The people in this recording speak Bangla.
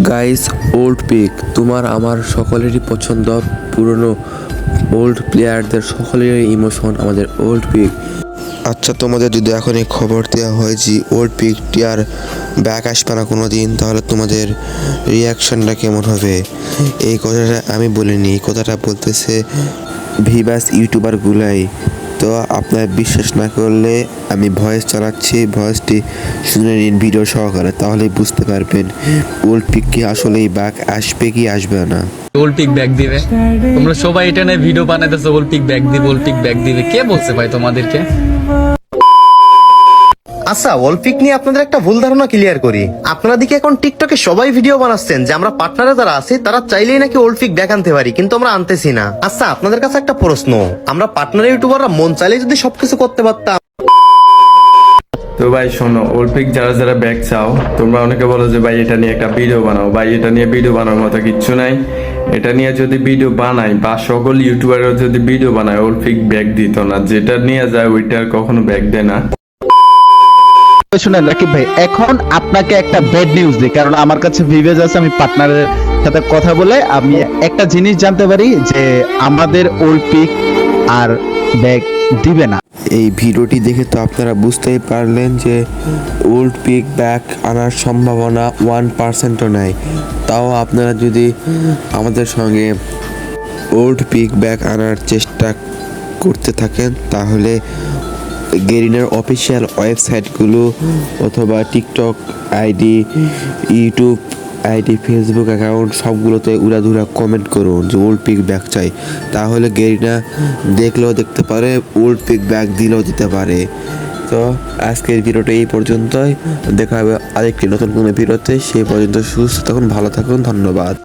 গাইস, ওল্ড পিক তোমার আমার সকলেরই পছন্দ। পুরনো ওল্ড প্লেয়ারদের সকলেরই ইমোশন আমাদের ওল্ড পিক। আচ্ছা, তোমাদের যদি এখন এই খবর দেওয়া হয় যে ওল্ড পিকটি আর ব্যাক আসবে না কোনো দিন, তাহলে তোমাদের রিয়াকশনটা কেমন হবে? এই কথাটা আমি বলিনি, এই কথাটা বলতেছে ভিভাস ইউটিউবারগুলাই। তো আপনার বিশ্বাস না করলে আমি ভয়েস চালাচ্ছি, ভয়েসটি শুনে নিন ভিডিও সহকারে, তাহলেই বুঝতে পারবেন ওল্ড পিক কি আসলেই ব্যাক আসবে কি আসবে না। ওল্ড পিক ব্যাক দিবে। তোমরা সবাই এটা নিয়ে ভিডিও বানাইতেছো, ওল্ড পিক ব্যাক দিবে, ওল্ড পিক ব্যাক দিবে। কে বলছে ভাই তোমাদেরকে? আচ্ছা, অলিম্পিক নিয়ে আপনাদের একটা ভুল ধারণা ক্লিয়ার করি। আপনারা দিকে এখন টিকটকে সবাই ভিডিও বানাচ্ছেন যে আমরা পার্টনারে যারা আছে তারা চাইলেই নাকি অলিম্পিক ব্যাক আনতে পারি, কিন্তু আমরা আনতেছি না। আচ্ছা, আপনাদের কাছে একটা প্রশ্ন, আমরা পার্টনার ইউটিউবাররা মন চাইলেই যদি সবকিছু করতে পারতাম। তো ভাই শোনো, অলিম্পিক যারা যারা ব্যাক চাও, তোমরা অনেকে বলো যে ভাই এটা নিয়ে একটা ভিডিও বানাও। ভাই এটা নিয়ে ভিডিও বানানোর মতো কিচ্ছু নাই। এটা নিয়ে যদি ভিডিও বানাই বা সকল ইউটিউবাররা যদি ভিডিও বানায়, অলিম্পিক ব্যাক দিত না। যেটা নিয়ে যায় ওইটার কখনো ব্যাক দেয় না। শুনেন রাকিব ভাই, এখন আপনাকে একটা ব্যাড নিউজ দিই, কারণ আমার কাছে ভিভেজ আছে। আমি পার্টনারের সাথে কথা বলে আমি একটা জিনিস জানতে পারি যে আমাদের ওল্ড পিক আর ব্যাক দিবে না। এই ভিডিওটি দেখে তো আপনারা বুঝতেই পারলেন যে ওল্ড পিক ব্যাক আনার সম্ভাবনা 1%ও নাই। তাও আপনারা যদি আমাদের সঙ্গে ওল্ড পিক ব্যাক আনার চেষ্টা করতে থাকেন, তাহলে গেরিনার অফিসিয়াল ওয়েবসাইটগুলো অথবা TikTok ID, YouTube ID, Facebook account সবগুলোতে উড়াধুরা কমেন্ট করুন যে ওল্ড পিক ব্যাক চাই। তাহলে গেরিনা দেখলেও দেখতে পারে, ওল্ড পিক ব্যাক দিলেও দিতে পারে। তো আজকের ভিডিওটা এই পর্যন্তই। দেখা হবে আরেকটি নতুন কোনো ভিডিওতে। সেই পর্যন্ত সুস্থ থাকুন, ভালো থাকুন, ধন্যবাদ।